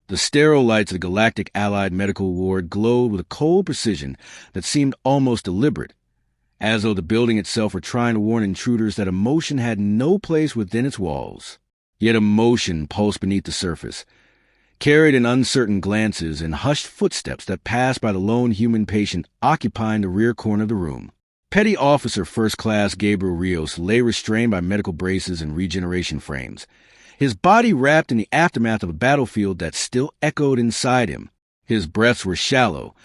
The sterile lights of the Galactic Allied Medical Ward glowed with a cold precision that seemed almost deliberate, as though the building itself were trying to warn intruders that emotion had no place within its walls. Yet emotion pulsed beneath the surface, carried in uncertain glances and hushed footsteps that passed by the lone human patient occupying the rear corner of the room. Petty Officer First Class Gabriel Rios lay restrained by medical braces and regeneration frames, his body wrapped in the aftermath of a battlefield that still echoed inside him. His breaths were shallow,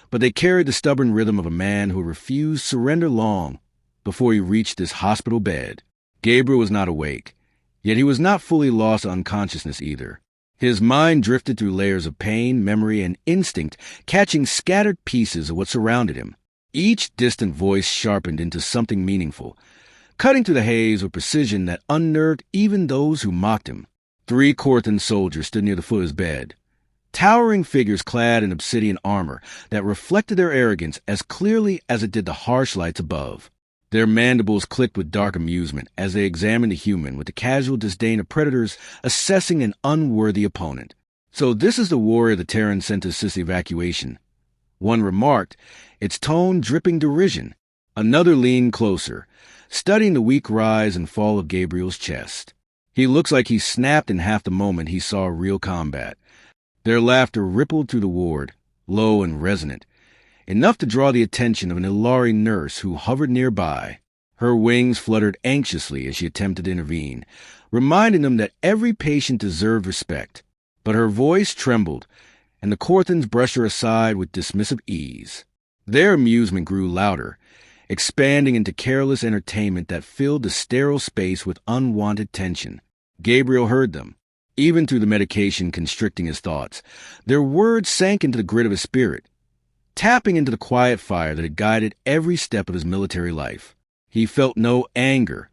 but they carried the stubborn rhythm of a man who refused surrender long before he reached this hospital bed. Gabriel was not awake, yet he was not fully lost to unconsciousness either. His mind drifted through layers of pain, memory, and instinct, catching scattered pieces of what surrounded him. Each distant voice sharpened into something meaningful, cutting through the haze with precision that unnerved even those who mocked him. 3 Corthan soldiers stood near the foot of his bed, towering figures clad in obsidian armor that reflected their arrogance as clearly as it did the harsh lights above. Their mandibles clicked with dark amusement as they examined the human with the casual disdain of predators assessing an unworthy opponent. "So this is the warrior the Terran sent to assist the evacuation," one remarked, its tone dripping derision. Another leaned closer, studying the weak rise and fall of Gabriel's chest. "He looks like he snapped in half the moment he saw real combat." Their laughter rippled through the ward, low and resonant, enough to draw the attention of an Ilari nurse who hovered nearby. Her wings fluttered anxiously as she attempted to intervene, reminding them that every patient deserved respect. But her voice trembled, and the Corthans brushed her aside with dismissive ease. Their amusement grew louder, expanding into careless entertainment that filled the sterile space with unwanted tension. Gabriel heard them, even through the medication constricting his thoughts. Their words sank into the grit of his spirit, tapping into the quiet fire that had guided every step of his military life. He felt no anger,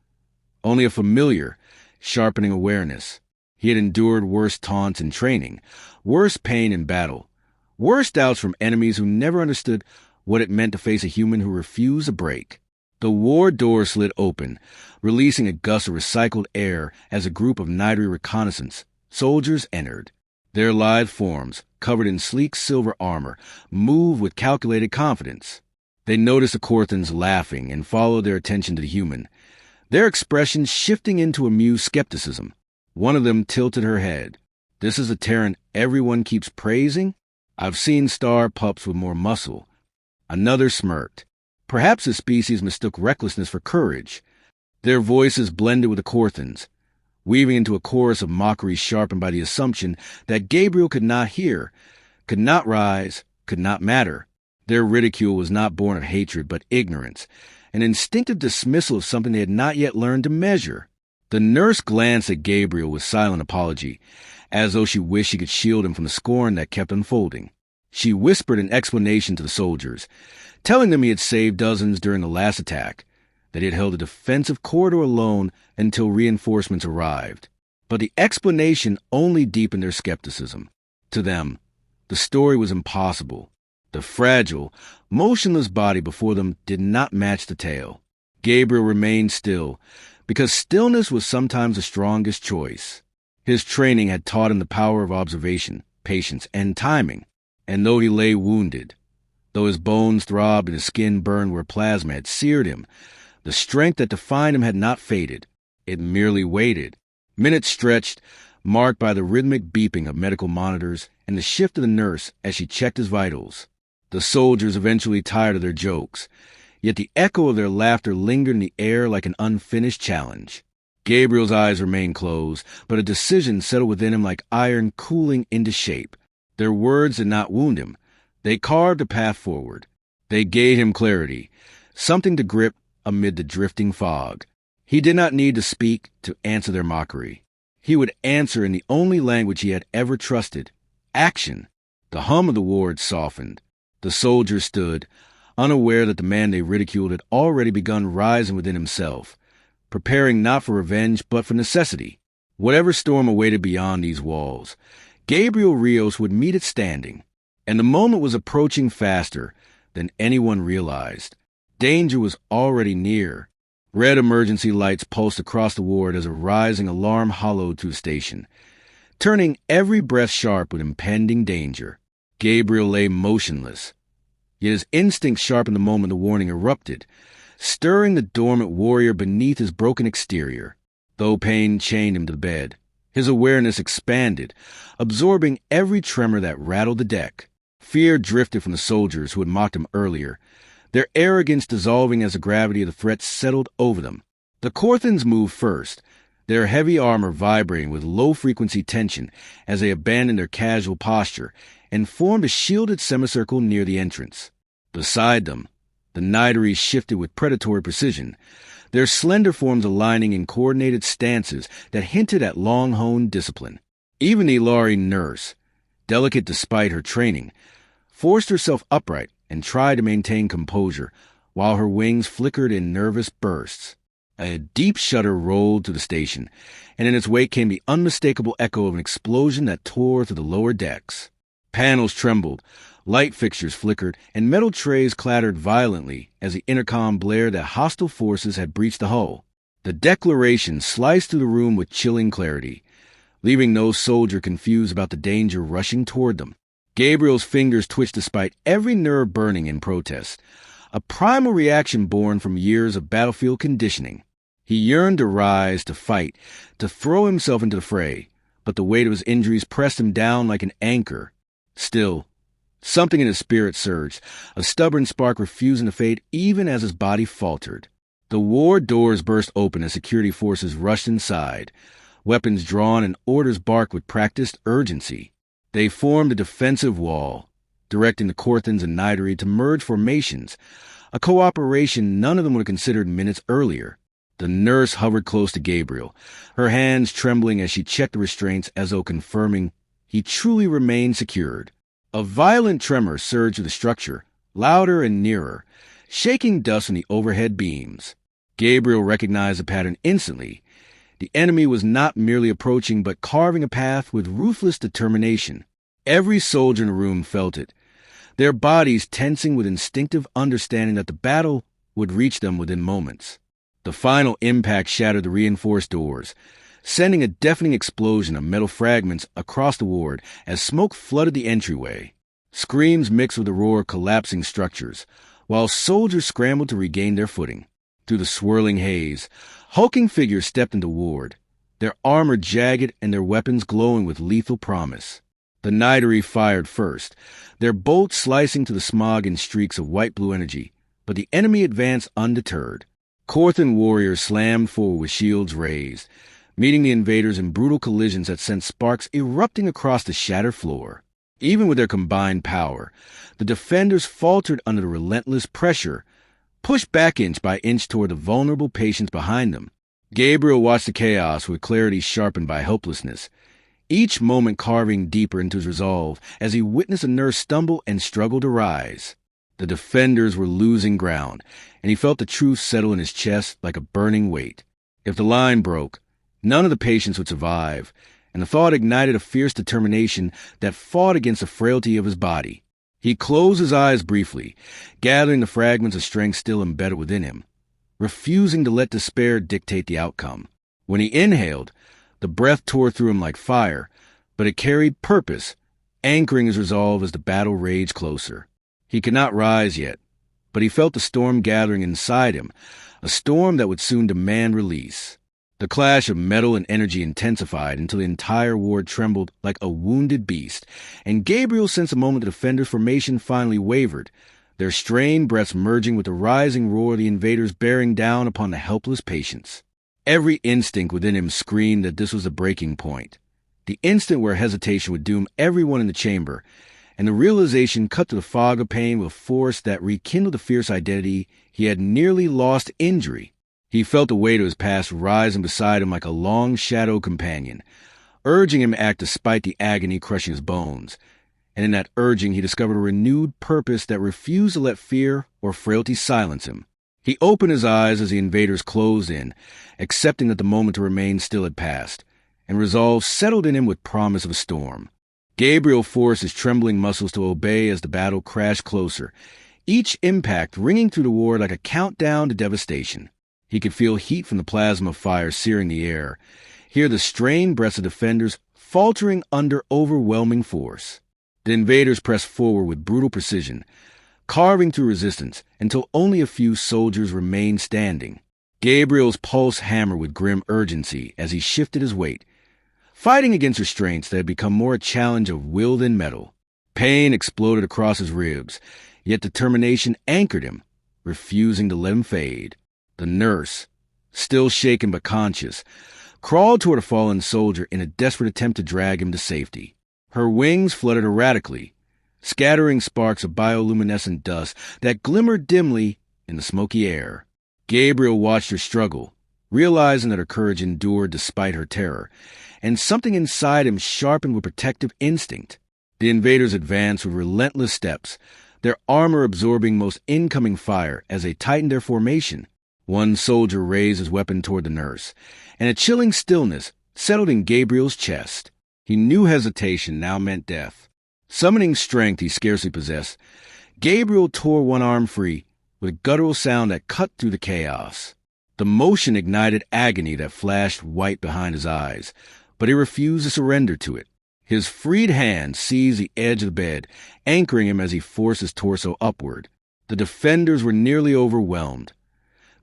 only a familiar, sharpening awareness. He had endured worse taunts in training, worse pain in battle, worse doubts from enemies who never understood what it meant to face a human who refused a break. The ward door slid open, releasing a gust of recycled air as a group of Nidri reconnaissance soldiers entered. Their lithe forms, covered in sleek silver armor, moved with calculated confidence. They noticed the Corthans laughing and followed their attention to the human, their expressions shifting into amused skepticism. One of them tilted her head. "This is a Terran everyone keeps praising? I've seen star pups with more muscle." Another smirked. Perhaps the species mistook recklessness for courage. Their voices blended with the Corthans, weaving into a chorus of mockery sharpened by the assumption that Gabriel could not hear, could not rise, could not matter. Their ridicule was not born of hatred but ignorance, an instinctive dismissal of something they had not yet learned to measure. The nurse glanced at Gabriel with silent apology, as though she wished she could shield him from the scorn that kept unfolding. She whispered an explanation to the soldiers, telling them he had saved dozens during the last attack, that he had held a defensive corridor alone until reinforcements arrived. But the explanation only deepened their skepticism. To them, the story was impossible. The fragile, motionless body before them did not match the tale. Gabriel remained still, because stillness was sometimes the strongest choice. His training had taught him the power of observation, patience, and timing. And though he lay wounded, though his bones throbbed and his skin burned where plasma had seared him, the strength that defined him had not faded. It merely waited. Minutes stretched, marked by the rhythmic beeping of medical monitors and the shift of the nurse as she checked his vitals. The soldiers eventually tired of their jokes, yet the echo of their laughter lingered in the air like an unfinished challenge. Gabriel's eyes remained closed, but a decision settled within him like iron cooling into shape. Their words did not wound him. They carved a path forward. They gave him clarity, something to grip amid the drifting fog. He did not need to speak to answer their mockery. He would answer in the only language he had ever trusted: action. The hum of the ward softened. The soldiers stood, unaware that the man they ridiculed had already begun rising within himself, preparing not for revenge but for necessity. Whatever storm awaited beyond these walls, Gabriel Rios would meet it standing, and the moment was approaching faster than anyone realized. Danger was already near. Red emergency lights pulsed across the ward as a rising alarm hollowed through the station. turning every breath sharp with impending danger. Gabriel lay motionless, yet his instincts sharpened the moment the warning erupted, stirring the dormant warrior beneath his broken exterior. Though pain chained him to the bed, his awareness expanded, absorbing every tremor that rattled the deck. Fear drifted from the soldiers who had mocked him earlier, their arrogance dissolving as the gravity of the threat settled over them. The Corthans moved first, their heavy armor vibrating with low-frequency tension as they abandoned their casual posture and formed a shielded semicircle near the entrance. Beside them, the Nidaries shifted with predatory precision, their slender forms aligning in coordinated stances that hinted at long-honed discipline. Even the Ilari nurse, delicate despite her training, forced herself upright and tried to maintain composure while her wings flickered in nervous bursts. A deep shudder rolled through the station, and in its wake came the unmistakable echo of an explosion that tore through the lower decks. Panels trembled, light fixtures flickered, and metal trays clattered violently as the intercom blared that hostile forces had breached the hull. The declaration sliced through the room with chilling clarity, leaving no soldier confused about the danger rushing toward them. Gabriel's fingers twitched despite every nerve burning in protest, a primal reaction born from years of battlefield conditioning. He yearned to rise, to fight, to throw himself into the fray, but the weight of his injuries pressed him down like an anchor. Still, something in his spirit surged, a stubborn spark refusing to fade even as his body faltered. The ward doors burst open as security forces rushed inside, weapons drawn and orders barked with practiced urgency. They formed a defensive wall, directing the Corthans and Nidari to merge formations, a cooperation none of them would have considered minutes earlier. The nurse hovered close to Gabriel, her hands trembling as she checked the restraints as though confirming he truly remained secured. A violent tremor surged through the structure, louder and nearer, shaking dust from the overhead beams. Gabriel recognized the pattern instantly. The enemy was not merely approaching, but carving a path with ruthless determination. Every soldier in the room felt it, their bodies tensing with instinctive understanding that the battle would reach them within moments. The final impact shattered the reinforced doors, sending a deafening explosion of metal fragments across the ward as smoke flooded the entryway. Screams mixed with the roar of collapsing structures, while soldiers scrambled to regain their footing. Through the swirling haze, hulking figures stepped into ward, their armor jagged and their weapons glowing with lethal promise. The Nidari fired first, their bolts slicing through the smog in streaks of white-blue energy, but the enemy advanced undeterred. Corthan warriors slammed forward with shields raised, meeting the invaders in brutal collisions that sent sparks erupting across the shattered floor. Even with their combined power, the defenders faltered under the relentless pressure, pushed back inch by inch toward the vulnerable patients behind them. Gabriel watched the chaos with clarity sharpened by helplessness, each moment carving deeper into his resolve as he witnessed a nurse stumble and struggle to rise. The defenders were losing ground, and he felt the truth settle in his chest like a burning weight. If the line broke, none of the patients would survive, and the thought ignited a fierce determination that fought against the frailty of his body. He closed his eyes briefly, gathering the fragments of strength still embedded within him, refusing to let despair dictate the outcome. When he inhaled, the breath tore through him like fire, but it carried purpose, anchoring his resolve as the battle raged closer. He could not rise yet, but he felt the storm gathering inside him, a storm that would soon demand release. The clash of metal and energy intensified until the entire ward trembled like a wounded beast, and Gabriel sensed a moment the defenders' formation finally wavered, their strained breaths merging with the rising roar of the invaders bearing down upon the helpless patients. Every instinct within him screamed that this was the breaking point, the instant where hesitation would doom everyone in the chamber, and the realization cut through the fog of pain with force that rekindled the fierce identity he had nearly lost to injury. He felt the weight of his past rising beside him like a long shadow companion, urging him to act despite the agony crushing his bones. And in that urging, he discovered a renewed purpose that refused to let fear or frailty silence him. He opened his eyes as the invaders closed in, accepting that the moment to remain still had passed, and resolve settled in him with promise of a storm. Gabriel forced his trembling muscles to obey as the battle crashed closer, each impact ringing through the ward like a countdown to devastation. He could feel heat from the plasma fire searing the air, hear the strained breaths of defenders faltering under overwhelming force. The invaders pressed forward with brutal precision, carving through resistance until only a few soldiers remained standing. Gabriel's pulse hammered with grim urgency as he shifted his weight, fighting against restraints that had become more a challenge of will than metal. Pain exploded across his ribs, yet determination anchored him, refusing to let him fade. The nurse, still shaken but conscious, crawled toward a fallen soldier in a desperate attempt to drag him to safety. Her wings fluttered erratically, scattering sparks of bioluminescent dust that glimmered dimly in the smoky air. Gabriel watched her struggle, realizing that her courage endured despite her terror, and something inside him sharpened with protective instinct. The invaders advanced with relentless steps, their armor absorbing most incoming fire as they tightened their formation. One soldier raised his weapon toward the nurse, and a chilling stillness settled in Gabriel's chest. He knew hesitation now meant death. Summoning strength he scarcely possessed, Gabriel tore one arm free with a guttural sound that cut through the chaos. The motion ignited agony that flashed white behind his eyes, but he refused to surrender to it. His freed hand seized the edge of the bed, anchoring him as he forced his torso upward. The defenders were nearly overwhelmed.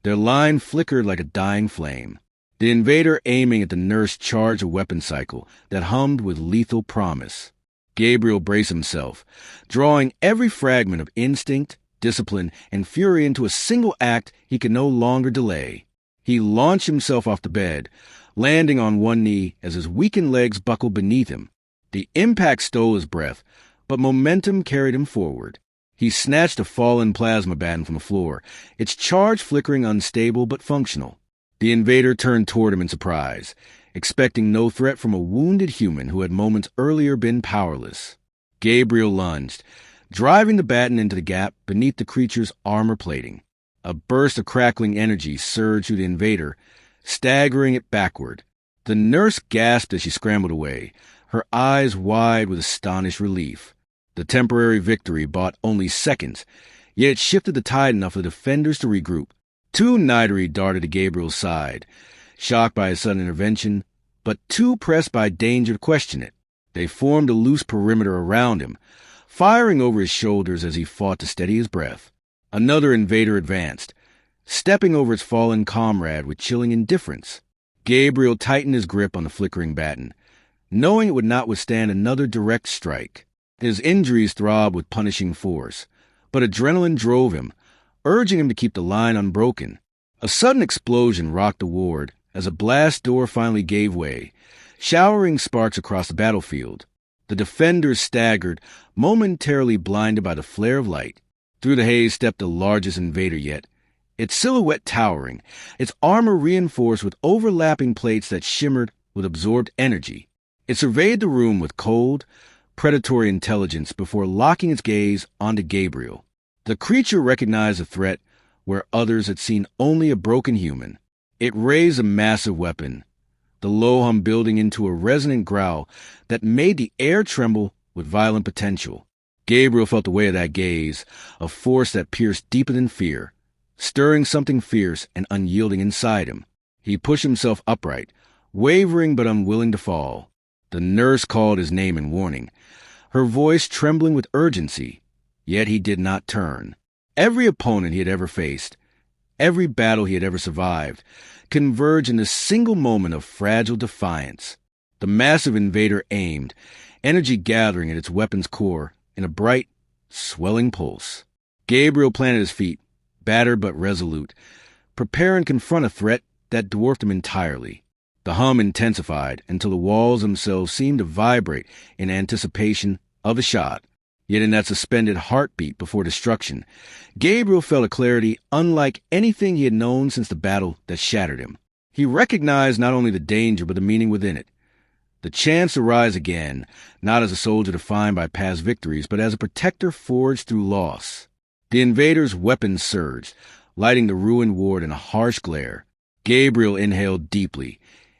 Their line flickered like a dying flame. The invader aiming at the nurse charged a weapon cycle that hummed with lethal promise. Gabriel braced himself, drawing every fragment of instinct, discipline, and fury into a single act he could no longer delay. He launched himself off the bed, landing on one knee as his weakened legs buckled beneath him. The impact stole his breath, but momentum carried him forward. He snatched a fallen plasma baton from the floor, its charge flickering unstable but functional. The invader turned toward him in surprise, expecting no threat from a wounded human who had moments earlier been powerless. Gabriel lunged, driving the baton into the gap beneath the creature's armor plating. A burst of crackling energy surged through the invader, staggering it backward. The nurse gasped as she scrambled away, her eyes wide with astonished relief. The temporary victory bought only seconds, yet it shifted the tide enough for the defenders to regroup. Two Nidari darted to Gabriel's side, shocked by his sudden intervention, but two pressed by danger to question it. They formed a loose perimeter around him, firing over his shoulders as he fought to steady his breath. Another invader advanced, stepping over his fallen comrade with chilling indifference. Gabriel tightened his grip on the flickering baton, knowing it would not withstand another direct strike. His injuries throbbed with punishing force, but adrenaline drove him, urging him to keep the line unbroken. A sudden explosion rocked the ward as a blast door finally gave way, showering sparks across the battlefield. The defenders staggered, momentarily blinded by the flare of light. Through the haze stepped the largest invader yet, its silhouette towering, its armor reinforced with overlapping plates that shimmered with absorbed energy. It surveyed the room with cold, predatory intelligence before locking its gaze onto Gabriel. The creature recognized a threat where others had seen only a broken human. It raised a massive weapon, the low hum building into a resonant growl that made the air tremble with violent potential. Gabriel felt the weight of that gaze, a force that pierced deeper than fear, stirring something fierce and unyielding inside him. He pushed himself upright, wavering but unwilling to fall. The nurse called his name in warning, her voice trembling with urgency, yet he did not turn. Every opponent he had ever faced, every battle he had ever survived, converged in this single moment of fragile defiance. The massive invader aimed, energy gathering at its weapon's core in a bright, swelling pulse. Gabriel planted his feet, battered but resolute, preparing to confront a threat that dwarfed him entirely. The hum intensified until the walls themselves seemed to vibrate in anticipation of a shot. Yet in that suspended heartbeat before destruction, Gabriel felt a clarity unlike anything he had known since the battle that shattered him. He recognized not only the danger but the meaning within it. The chance to rise again, not as a soldier defined by past victories, but as a protector forged through loss. The invader's weapons surged, lighting the ruined ward in a harsh glare. Gabriel inhaled deeply,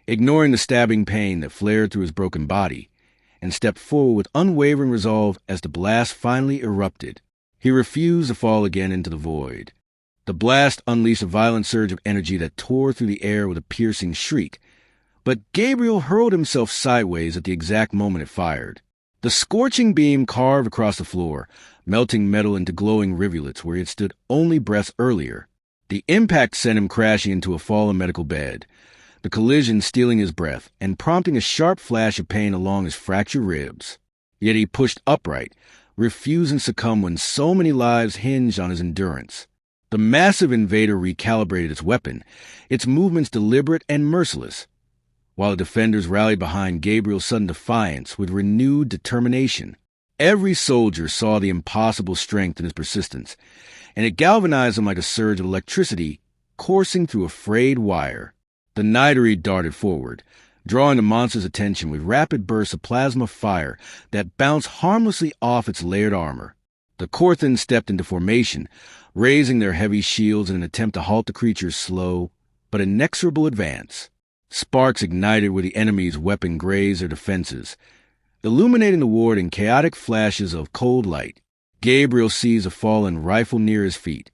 ignoring the stabbing pain that flared through his broken body, and stepped forward with unwavering resolve as the blast finally erupted. He refused to fall again into the void. The blast unleashed a violent surge of energy that tore through the air with a piercing shriek, But Gabriel hurled himself sideways at the exact moment it fired. The scorching beam carved across the floor, melting metal into glowing rivulets where he had stood only breaths earlier. The impact sent him crashing into a fallen medical bed, the collision stealing his breath and prompting a sharp flash of pain along his fractured ribs. Yet he pushed upright, refusing to succumb when so many lives hinged on his endurance. The massive invader recalibrated its weapon, its movements deliberate and merciless, while the defenders rallied behind Gabriel's sudden defiance with renewed determination. Every soldier saw the impossible strength in his persistence, and it galvanized them like a surge of electricity coursing through a frayed wire. The Nidory darted forward, drawing the monster's attention with rapid bursts of plasma fire that bounced harmlessly off its layered armor. The Korthon stepped into formation, raising their heavy shields in an attempt to halt the creature's slow but inexorable advance. Sparks ignited where the enemy's weapon grazed their defenses, illuminating the ward in chaotic flashes of cold light. Gabriel seized a fallen rifle near his feet,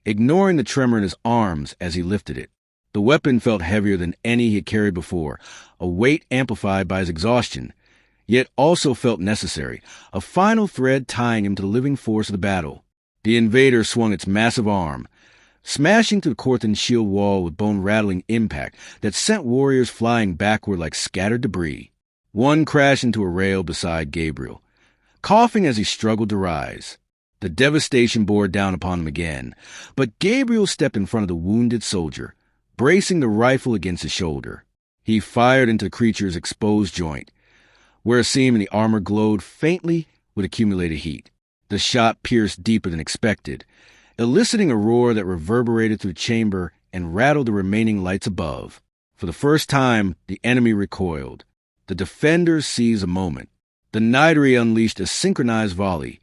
ignoring the tremor in his arms as he lifted it. The weapon felt heavier than any he had carried before, a weight amplified by his exhaustion, yet also felt necessary, a final thread tying him to the living force of the battle. The invader swung its massive arm, smashing through the Korthon's shield wall with bone-rattling impact that sent warriors flying backward like scattered debris. One crashed into a rail beside Gabriel, coughing as he struggled to rise. The devastation bore down upon him again, but Gabriel stepped in front of the wounded soldier, bracing the rifle against his shoulder. He fired into the creature's exposed joint, where a seam in the armor glowed faintly with accumulated heat. The shot pierced deeper than expected, eliciting a roar that reverberated through the chamber and rattled the remaining lights above. For the first time, the enemy recoiled. The defenders seized a moment. The Nidory unleashed a synchronized volley,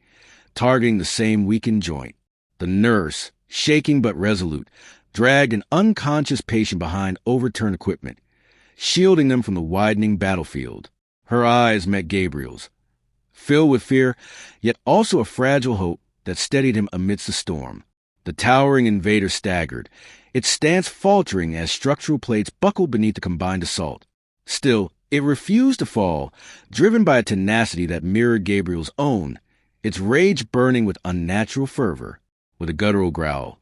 targeting the same weakened joint. The nurse, shaking but resolute, dragged an unconscious patient behind overturned equipment, shielding them from the widening battlefield. Her eyes met Gabriel's, filled with fear, yet also a fragile hope that steadied him amidst the storm. The towering invader staggered, its stance faltering as structural plates buckled beneath the combined assault. Still, it refused to fall, driven by a tenacity that mirrored Gabriel's own, its rage burning with unnatural fervor. With a guttural growl,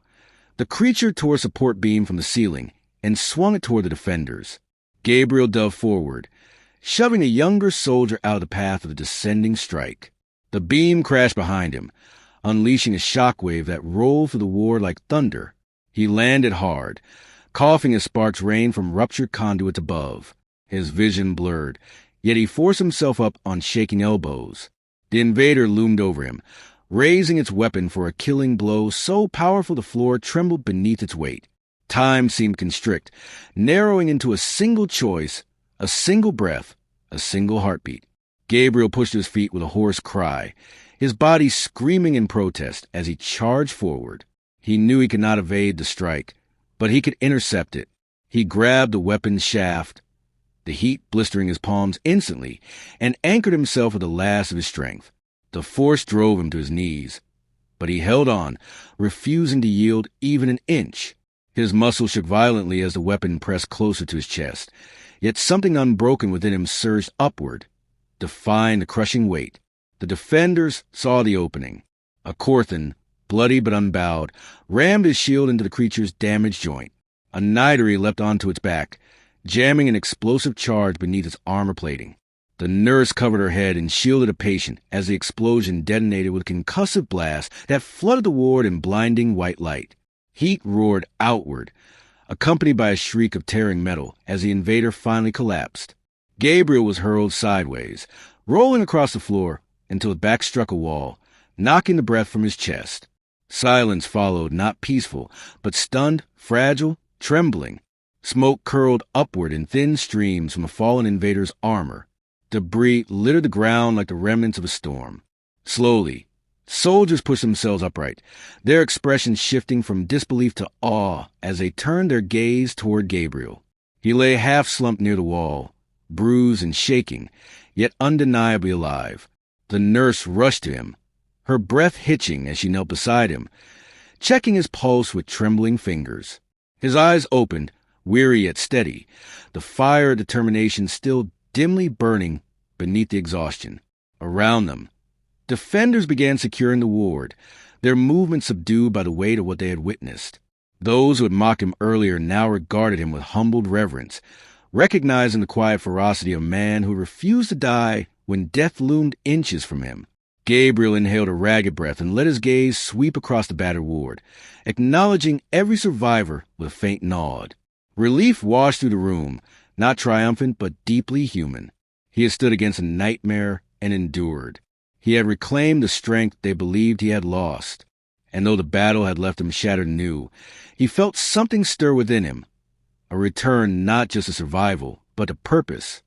the creature tore a support beam from the ceiling and swung it toward the defenders. Gabriel dove forward, shoving the younger soldier out of the path of the descending strike. The beam crashed behind him, unleashing a shockwave that rolled through the ward like thunder. He landed hard, coughing as sparks rained from ruptured conduits above. His vision blurred, yet he forced himself up on shaking elbows. The invader loomed over him, raising its weapon for a killing blow so powerful the floor trembled beneath its weight. Time seemed to constrict, narrowing into a single choice, a single breath, a single heartbeat. Gabriel pushed to his feet with a hoarse cry, his body screaming in protest as he charged forward. He knew he could not evade the strike, but he could intercept it. He grabbed the weapon's shaft, the heat blistering his palms instantly, and anchored himself with the last of his strength. The force drove him to his knees, but he held on, refusing to yield even an inch. His muscles shook violently as the weapon pressed closer to his chest, yet something unbroken within him surged upward, defying the crushing weight. The defenders saw the opening. A Korthon, bloody but unbowed, rammed his shield into the creature's damaged joint. A Nidory leapt onto its back, jamming an explosive charge beneath its armor plating. The nurse covered her head and shielded a patient as the explosion detonated with a concussive blast that flooded the ward in blinding white light. Heat roared outward, accompanied by a shriek of tearing metal as the invader finally collapsed. Gabriel was hurled sideways, rolling across the floor until his back struck a wall, knocking the breath from his chest. Silence followed, not peaceful, but stunned, fragile, trembling. Smoke curled upward in thin streams from the fallen invader's armor. Debris littered the ground like the remnants of a storm. Slowly, soldiers pushed themselves upright, their expressions shifting from disbelief to awe as they turned their gaze toward Gabriel. He lay half-slumped near the wall, bruised and shaking, yet undeniably alive. The nurse rushed to him, her breath hitching as she knelt beside him, checking his pulse with trembling fingers. His eyes opened, weary yet steady, the fire of determination still dimly burning beneath the exhaustion. Around them, defenders began securing the ward, their movements subdued by the weight of what they had witnessed. Those who had mocked him earlier now regarded him with humbled reverence, recognizing the quiet ferocity of a man who refused to die when death loomed inches from him. Gabriel inhaled a ragged breath and let his gaze sweep across the battered ward, acknowledging every survivor with a faint nod. Relief washed through the room, not triumphant but deeply human. He had stood against a nightmare and endured. He had reclaimed the strength they believed he had lost. And though the battle had left him shattered anew, he felt something stir within him. A return not just to survival, but to purpose.